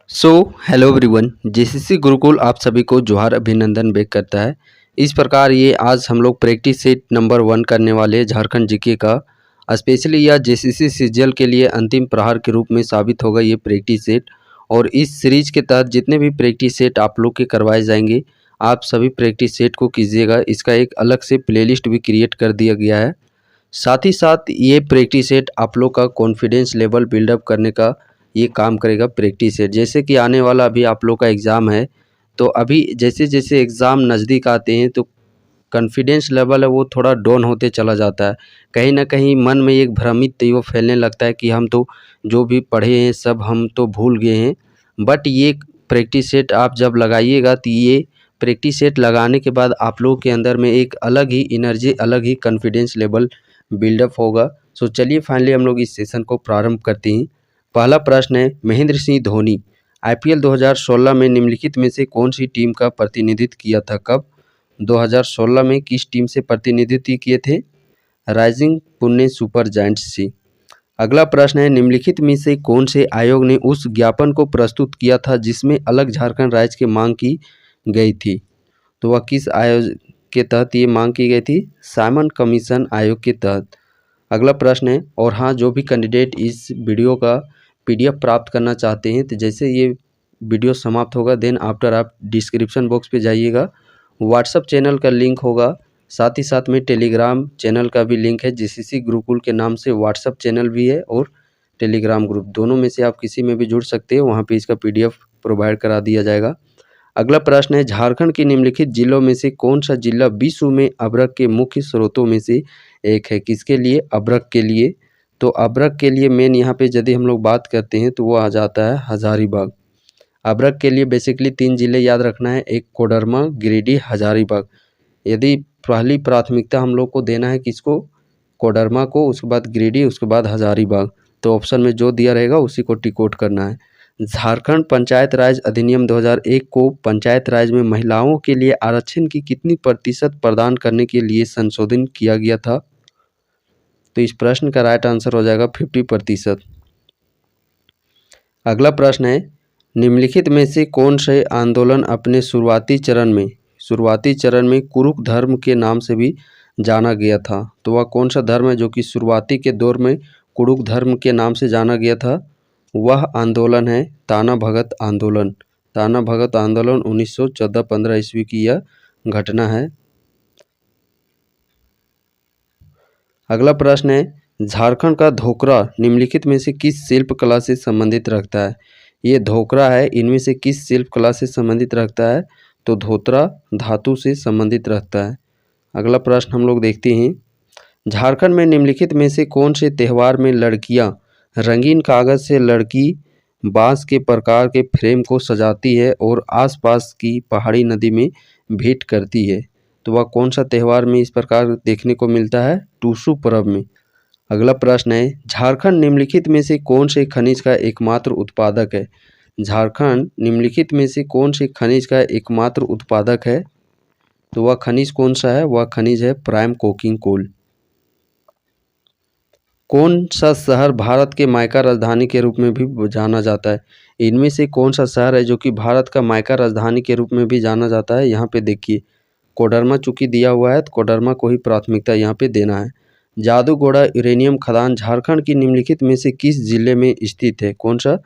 So hello everyone, JCC Gurukul आप सभी को जोहार अभिनंदन व्यक्त करता है। इस प्रकार ये आज हम लोग प्रैक्टिस सेट नंबर 1 करने वाले झारखंड जीके का। स्पेशली यह जेसीसी सीजीएल के लिए अंतिम प्रहार के रूप में साबित होगा ये प्रैक्टिस सेट। और इस सीरीज के तहत जितने भी प्रैक्टिस सेट आप लोग के करवाए जाएंगे, आप सभी प्रैक्टिस सेट को कीजिएगा। इसका एक अलग से प्लेलिस्ट भी क्रिएट कर दिया गया है। साथ ही साथ ये प्रैक्टिस सेट आप लोग का कॉन्फिडेंस लेवल बिल्डअप करने का ये काम करेगा प्रैक्टिस सेट। जैसे कि आने वाला अभी आप लोग का एग्ज़ाम है, तो अभी जैसे जैसे एग्ज़ाम नज़दीक आते हैं तो कॉन्फिडेंस लेवल है वो थोड़ा डाउन होते चला जाता है। कहीं ना कहीं मन में एक भ्रमित वो फैलने लगता है कि हम तो जो भी पढ़े हैं सब हम तो भूल गए हैं। बट ये प्रैक्टिस सेट आप जब लगाइएगा तो ये प्रैक्टिस सेट लगाने के बाद आप लोग के अंदर में एक अलग ही एनर्जी, अलग ही कॉन्फिडेंस लेवल बिल्डअप होगा। सो चलिए फाइनली हम लोग इस सेशन को प्रारंभ करते हैं। पहला प्रश्न है, महेंद्र सिंह धोनी आईपीएल 2016 में निम्नलिखित में से कौन सी टीम का प्रतिनिधित्व किया था? कब? 2016 में किस टीम से प्रतिनिधित्व किए थे? राइजिंग पुणे सुपर जायंट्स से। अगला प्रश्न है, निम्नलिखित में से कौन से आयोग ने उस ज्ञापन को प्रस्तुत किया था जिसमें अलग झारखंड राज्य की मांग की गई थी? तो वह किस आयोग के तहत ये मांग की गई थी? साइमन कमीशन आयोग के तहत। अगला प्रश्न है, और हाँ, जो भी कैंडिडेट इस वीडियो का पीडीएफ प्राप्त करना चाहते हैं तो जैसे ये वीडियो समाप्त होगा देन आफ्टर आप डिस्क्रिप्शन बॉक्स पे जाइएगा, व्हाट्सअप चैनल का लिंक होगा, साथ ही साथ में टेलीग्राम चैनल का भी लिंक है। जेसीसी गुरुकुल के नाम से व्हाट्सअप चैनल भी है और टेलीग्राम ग्रुप, दोनों में से आप किसी में भी जुड़ सकते हैं। वहाँ पे इसका पीडीएफ प्रोवाइड करा दिया जाएगा। अगला प्रश्न है, झारखंड के निम्नलिखित जिलों में से कौन सा जिला विश्व में अभ्रक के मुख्य स्रोतों में से एक है? किसके लिए? अभ्रक के लिए। तो अभ्रक के लिए मेन यहाँ पे यदि हम लोग बात करते हैं तो वो आ जाता है हजारीबाग। अभ्रक के लिए बेसिकली 3 जिले याद रखना है, एक कोडरमा, गिरिडीह, हजारीबाग। यदि पहली प्राथमिकता हम लोग को देना है किसको? कोडरमा को, उसके बाद गिरिडीह, उसके बाद हजारीबाग। तो ऑप्शन में जो दिया रहेगा उसी को टिक आउट करना है। झारखंड पंचायत राज अधिनियम 2001 को पंचायत राज में महिलाओं के लिए आरक्षण की कितनी प्रतिशत प्रदान करने के लिए संशोधन किया गया था? तो इस प्रश्न का राइट आंसर हो जाएगा 50%। अगला प्रश्न है, निम्नलिखित में से कौन से आंदोलन अपने शुरुआती चरण में कुरुक धर्म के नाम से भी जाना गया था? तो वह कौन सा धर्म है जो कि शुरुआती के दौर में कुरुक धर्म के नाम से जाना गया था? वह आंदोलन है ताना भगत आंदोलन। ताना भगत आंदोलन 1914-15 ईस्वी की यह घटना है। अगला प्रश्न है, झारखंड का धोकरा निम्नलिखित में से किस शिल्प कला से संबंधित रखता है? ये धोकरा है, इनमें से किस शिल्प कला से संबंधित रखता है? तो धोतरा धातु से संबंधित रखता है। अगला प्रश्न हम लोग देखते हैं, झारखंड में निम्नलिखित में से कौन से त्यौहार में लड़कियां रंगीन कागज से लड़की बांस के प्रकार के फ्रेम को सजाती है और आसपास की पहाड़ी नदी में भेंट करती है? तो वह कौन सा त्यौहार में इस प्रकार देखने को मिलता है? टूसू पर्व में। अगला प्रश्न है, झारखंड निम्नलिखित में से कौन से खनिज का एकमात्र उत्पादक है? झारखंड निम्नलिखित में से कौन से खनिज का एकमात्र उत्पादक है? तो वह खनिज कौन सा है? वह खनिज है प्राइम कोकिंग कोल। कौन सा शहर भारत के मायका राजधानी के रूप में भी जाना जाता है? इनमें से कौन सा शहर है जो कि भारत का मायका राजधानी के रूप में भी जाना जाता है? यहाँ पे देखिए, कोडरमा चूंकि दिया हुआ है तो कोडरमा को ही प्राथमिकता यहाँ पे देना है। जादूगोड़ा यूरेनियम खदान झारखंड की निम्नलिखित में से किस जिले में स्थित है? कौन सा?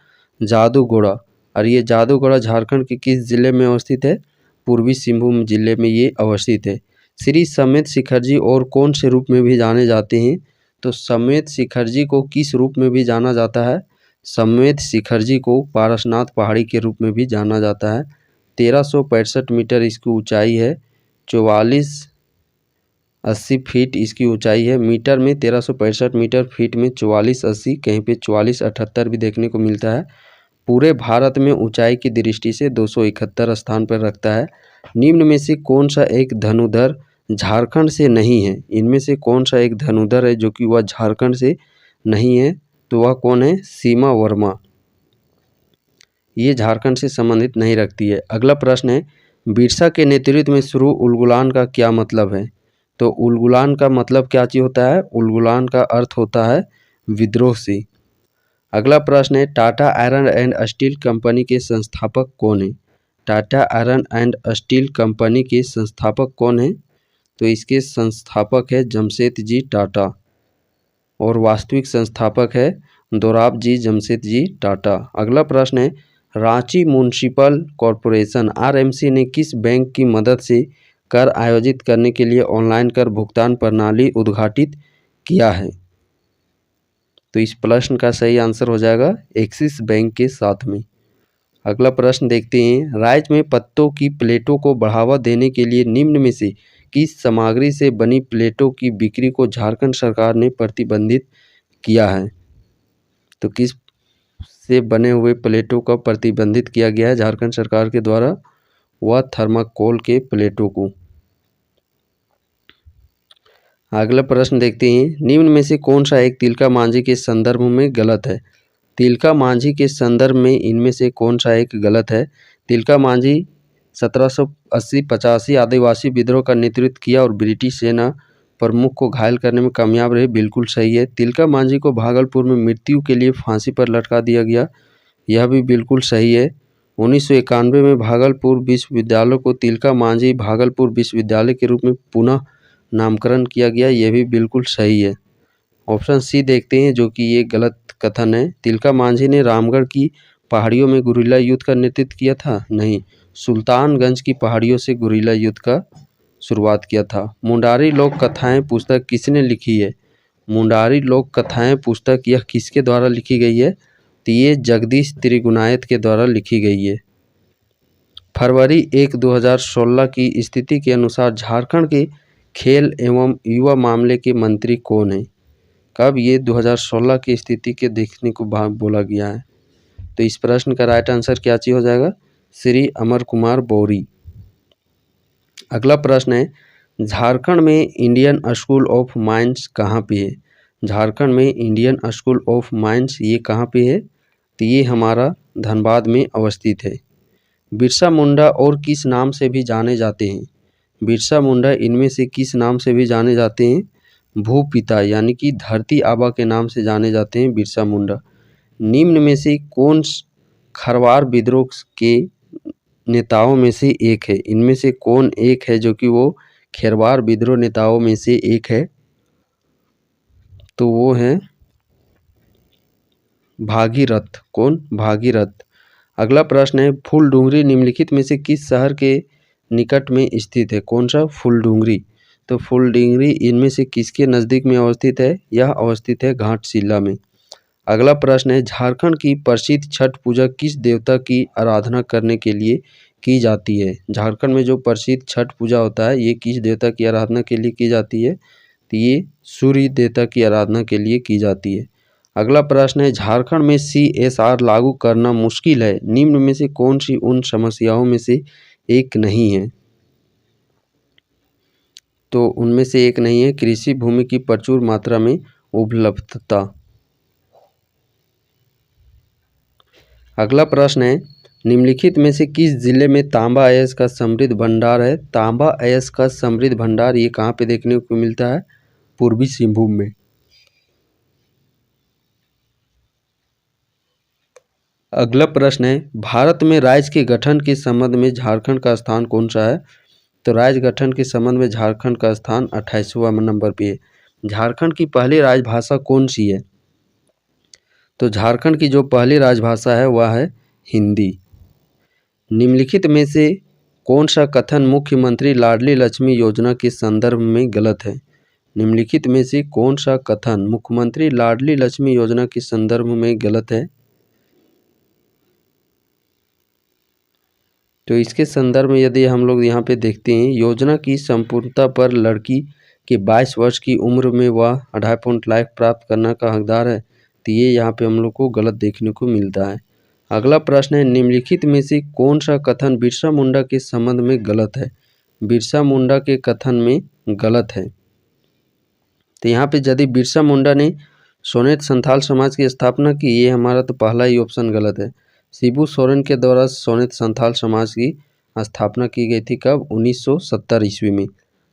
जादूगोड़ा। और ये जादूगोड़ा झारखंड के किस जिले में अवस्थित है? पूर्वी सिंहभूम जिले में ये अवस्थित है। श्री समेत शिखर जी और कौन से रूप में भी जाने जाते हैं? तो समेत शिखर जी को किस रूप में भी जाना जाता है? समेत शिखर जी को पारसनाथ पहाड़ी के रूप में भी जाना जाता है। 1365 मीटर इसकी ऊंचाई है, 4480 फीट इसकी ऊंचाई है। मीटर में 1365 मीटर, फीट में 4480, कहीं पे 4478 भी देखने को मिलता है। पूरे भारत में ऊंचाई की दृष्टि से 271 स्थान पर रखता है। निम्न में से कौन सा एक धनुधर झारखंड से नहीं है? इनमें से कौन सा एक धनुधर है जो कि वह झारखंड से नहीं है? तो वह कौन है? सीमा वर्मा। ये झारखंड से संबंधित नहीं रखती है। अगला प्रश्न है, बिरसा के नेतृत्व में शुरू उलगुलान का क्या मतलब है? तो उलगुलान का मतलब क्या चीज होता है? उलगुलान का अर्थ होता है विद्रोह से। अगला प्रश्न है Tata iron and steel company के संस्थापक कौन है? Tata iron and steel company के संस्थापक कौन है? तो इसके संस्थापक है जमशेदजी टाटा और वास्तविक संस्थापक है दोराबजी जमशेदजी टाटा। अगला प्रश्न है रांची म्युनिसिपल कॉरपोरेशन आरएमसी ने किस बैंक की मदद से कर आयोजित करने के लिए ऑनलाइन कर भुगतान प्रणाली उद्घाटित किया है? तो इस प्रश्न का सही आंसर हो जाएगा एक्सिस बैंक के साथ में। अगला प्रश्न देखते हैं राज्य में पत्तों की प्लेटों को बढ़ावा देने के लिए निम्न में से किस सामग्री से बनी प्लेटों की बिक्री को झारखंड सरकार ने प्रतिबंधित किया है? तो किस से बने हुए प्लेटों का प्रतिबंधित किया गया है झारखंड सरकार के द्वारा? वह थर्माकोल के प्लेटों को। अगला प्रश्न देखते हैं निम्न में से कौन सा एक तिलका मांझी के संदर्भ में गलत है? तिलका मांझी के संदर्भ में इनमें से कौन सा एक गलत है? तिलका मांझी 1780-85 आदिवासी विद्रोह का नेतृत्व किया और ब्रिटिश सेना प्रमुख को घायल करने में कामयाब रहे, बिल्कुल सही है। तिलका मांझी को भागलपुर में मृत्यु के लिए फांसी पर लटका दिया गया, यह भी बिल्कुल सही है। 1991 में भागलपुर विश्वविद्यालय को तिलका मांझी भागलपुर विश्वविद्यालय के रूप में पुनः नामकरण किया गया, यह भी बिल्कुल सही है। ऑप्शन सी देखते हैं जो कि ये गलत कथन है। तिलका मांझी ने रामगढ़ की पहाड़ियों में गुरिल्ला युद्ध का नेतृत्व किया था? नहीं, सुल्तानगंज की पहाड़ियों से गुरिल्ला युद्ध का शुरुआत किया था। मुंडारी लोक कथाएं पुस्तक किसने लिखी है? मुंडारी लोक कथाएं पुस्तक यह किसके द्वारा लिखी गई है? तो ये जगदीश त्रिगुणायत के द्वारा लिखी गई है। फरवरी 1, 2016 की स्थिति के अनुसार झारखंड के खेल एवं युवा मामले के मंत्री कौन है? कब ये 2016 की स्थिति के देखने को बोला गया है? तो इस प्रश्न का राइट आंसर क्या चीज हो जाएगा? श्री अमर कुमार बौरी। अगला प्रश्न है झारखंड में इंडियन स्कूल ऑफ माइंस कहाँ पे है? झारखंड में इंडियन स्कूल ऑफ माइंस ये कहाँ पे है? तो ये हमारा धनबाद में अवस्थित है। बिरसा मुंडा और किस नाम से भी जाने जाते हैं? बिरसा मुंडा इनमें से किस नाम से भी जाने जाते हैं? भूपिता यानी कि धरती आबा के नाम से जाने जाते हैं बिरसा मुंडा। निम्न में से कौन खरवार विद्रोह के नेताओं में से एक है? इनमें से कौन एक है जो कि वो खरवार विद्रोह नेताओं में से एक है? तो वो है भागीरथ। कौन? भागीरथ। अगला प्रश्न है फूलडुंगरी निम्नलिखित में से किस शहर के निकट में स्थित है? कौन सा? फूलडुंगरी। तो फूलडुंगरी इनमें से किसके नज़दीक में अवस्थित है? यह अवस्थित है घाटशिला में। अगला प्रश्न है झारखंड की प्रसिद्ध छठ पूजा किस देवता की आराधना करने के लिए की जाती है? झारखंड में जो प्रसिद्ध छठ पूजा होता है ये किस देवता की आराधना के लिए की जाती है? तो ये सूर्य देवता की आराधना के लिए की जाती है। अगला प्रश्न है झारखंड में CSR लागू करना मुश्किल है, निम्न में से कौन सी उन समस्याओं में से एक नहीं है? तो उनमें से एक नहीं है कृषि भूमि की प्रचुर मात्रा में उपलब्धता। अगला प्रश्न है निम्नलिखित में से किस जिले में तांबा अयस्क का समृद्ध भंडार है? तांबा अयस्क का समृद्ध भंडार ये कहाँ पे देखने को मिलता है? पूर्वी सिंहभूम में। अगला प्रश्न है भारत में राज्य के गठन के संबंध में झारखंड का स्थान कौन सा है? तो राज्य गठन के संबंध में झारखंड का स्थान 28वां नंबर पे है। झारखंड की पहली राजभाषा कौन सी है? तो झारखंड की जो पहली राजभाषा है वह है हिंदी। निम्नलिखित में से कौन सा कथन मुख्यमंत्री लाडली लक्ष्मी योजना के संदर्भ में गलत है? निम्नलिखित में से कौन सा कथन मुख्यमंत्री लाडली लक्ष्मी योजना के संदर्भ में गलत है? तो इसके संदर्भ में यदि हम लोग यहाँ पे देखते हैं योजना की संपूर्णता पर लड़की के 22 वर्ष की उम्र में वह 2.5 लाख प्राप्त करने का हकदार है, तो ये यहाँ पे हम लोग को गलत देखने को मिलता है। अगला प्रश्न है निम्नलिखित में से कौन सा कथन बिरसा मुंडा के संबंध में गलत है? बिरसा मुंडा के कथन में गलत है। तो यहाँ पे यदि बिरसा मुंडा ने सोनेत संथाल समाज की स्थापना की, ये हमारा तो पहला ही ऑप्शन गलत है। शिबू सोरेन के द्वारा सोनेत संथाल समाज की स्थापना की गई थी कब? 1970 ईस्वी में।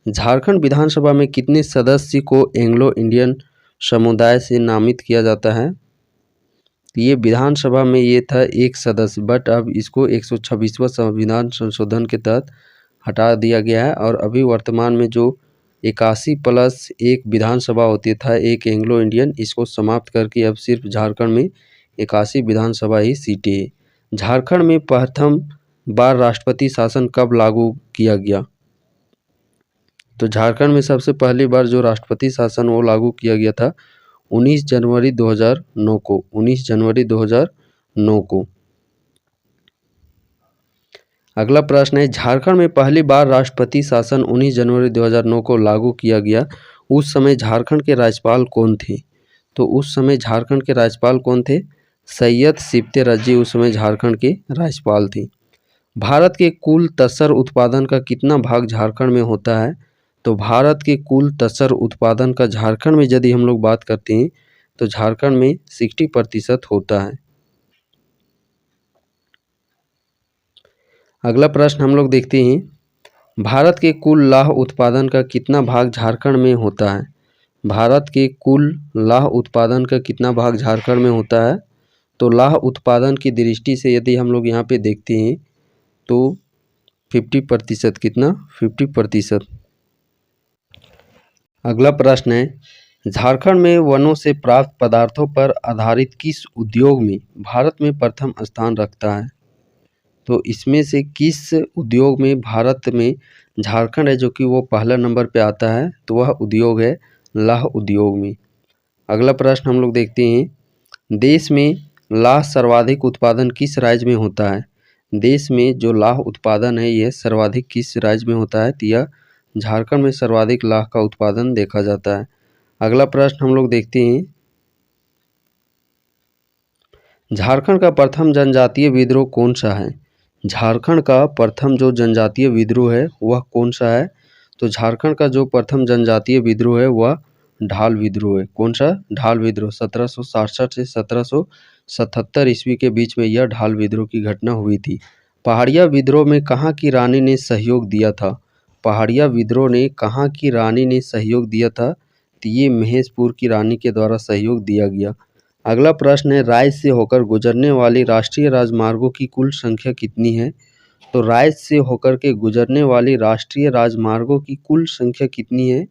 झारखंड विधानसभा में कितने सदस्य को एंग्लो इंडियन समुदाय से नामित किया जाता है? तो ये विधानसभा में ये था 1 सदस्य, बट अब इसको 126वां संविधान संशोधन के तहत हटा दिया गया है और अभी वर्तमान में जो 81+1 विधानसभा होती था, एक एंग्लो इंडियन, इसको समाप्त करके अब सिर्फ झारखंड में 81 विधानसभा ही सीटें हैं। झारखंड में प्रथम बार राष्ट्रपति शासन कब लागू किया गया? तो झारखंड में सबसे पहली बार जो राष्ट्रपति शासन वो लागू किया गया था 19 जनवरी 2009 को। 19 जनवरी 2009 को। अगला प्रश्न है, झारखंड में पहली बार राष्ट्रपति शासन 19 जनवरी 2009 को लागू किया गया, उस समय झारखंड के राज्यपाल कौन थे? तो उस समय झारखंड के राज्यपाल कौन थे? सैयद सिप्ते रजी उस समय झारखंड के राज्यपाल थे। भारत के कुल तसर उत्पादन का कितना भाग झारखंड में होता है? तो भारत के कुल तसर उत्पादन का झारखंड में यदि हम लोग बात करते हैं तो झारखंड में 60% होता है। अगला प्रश्न हम लोग देखते हैं, भारत के कुल लाह उत्पादन का कितना भाग झारखंड में होता है? भारत के कुल लाह उत्पादन का कितना भाग झारखंड में होता है? तो लाह उत्पादन की दृष्टि से यदि हम लोग यहाँ पे देखते हैं तो 50%। कितना? 50%। अगला प्रश्न है, झारखंड में वनों से प्राप्त पदार्थों पर आधारित किस उद्योग में भारत में प्रथम स्थान रखता है? तो इसमें से किस उद्योग में भारत में झारखंड है जो कि वो पहला नंबर पे आता है? तो वह उद्योग है लाह उद्योग में। अगला प्रश्न हम लोग देखते हैं, देश में लाह सर्वाधिक उत्पादन किस राज्य में होता है? देश में जो लाह उत्पादन है यह सर्वाधिक किस राज्य में होता है? तो यह झारखंड में सर्वाधिक लाह का उत्पादन देखा जाता है। अगला प्रश्न हम लोग देखते हैं, झारखंड का प्रथम जनजातीय विद्रोह कौन सा है? झारखंड का प्रथम जो जनजातीय विद्रोह है वह कौन सा है? तो झारखंड का जो प्रथम जनजातीय विद्रोह है वह ढाल विद्रोह है। कौन सा? ढाल विद्रोह। 1767 से 1777 ईस्वी के बीच में यह ढाल विद्रोह की घटना हुई थी। पहाड़िया विद्रोह में कहाँ की रानी ने सहयोग दिया था? पहाड़िया विद्रोह ने कहाँ की रानी ने सहयोग दिया था? तो ये महेशपुर की रानी के द्वारा सहयोग दिया गया। अगला प्रश्न है, राज्य से होकर गुजरने वाली राष्ट्रीय राजमार्गों की कुल संख्या कितनी है? तो राज्य से होकर के गुजरने वाली राष्ट्रीय राजमार्गों की कुल संख्या कितनी है?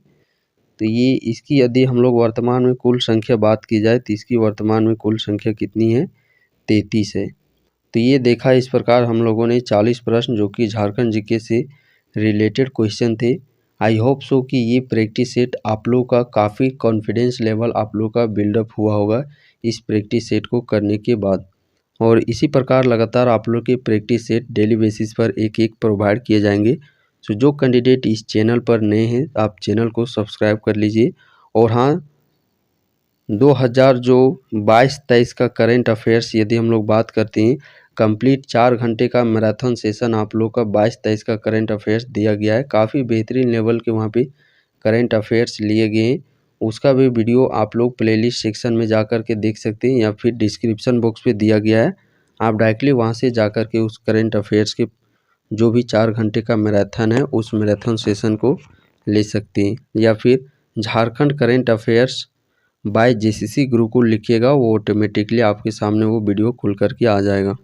तो ये इसकी यदि हम लोग वर्तमान में कुल संख्या बात की जाए तो इसकी वर्तमान में कुल संख्या कितनी है? 33 है। तो ये देखा इस प्रकार हम लोगों ने 40 प्रश्न जो कि झारखंड जीके से रिलेटेड क्वेश्चन थे। आई होप सो कि ये प्रैक्टिस सेट आप लोग का काफ़ी कॉन्फिडेंस लेवल आप लोग का बिल्डअप हुआ होगा इस प्रैक्टिस सेट को करने के बाद, और इसी प्रकार लगातार आप लोग के प्रैक्टिस सेट डेली बेसिस पर एक एक प्रोवाइड किए जाएंगे। सो जो कैंडिडेट इस चैनल पर नए हैं आप चैनल को सब्सक्राइब कर लीजिए। और हाँ, 2022-23 का करेंट अफेयर्स यदि हम लोग बात करते हैं, कंप्लीट 4 घंटे का मैराथन सेशन आप लोग का 22-23 का करेंट अफेयर्स दिया गया है। काफ़ी बेहतरीन लेवल के वहाँ पे करेंट अफेयर्स लिए गए हैं। उसका भी वीडियो आप लोग प्लेलिस्ट सेक्शन में जा कर के देख सकते हैं या फिर डिस्क्रिप्शन बॉक्स पे दिया गया है। आप डायरेक्टली वहाँ से जा कर के उस करेंट अफेयर्स के जो भी 4 घंटे का मैराथन है उस मैराथन सेशन को ले सकते हैं, या फिर Jharkhand current affairs by JCC Gurukul लिखिएगा, वो ऑटोमेटिकली आपके सामने वो वीडियो खुल कर के आ जाएगा।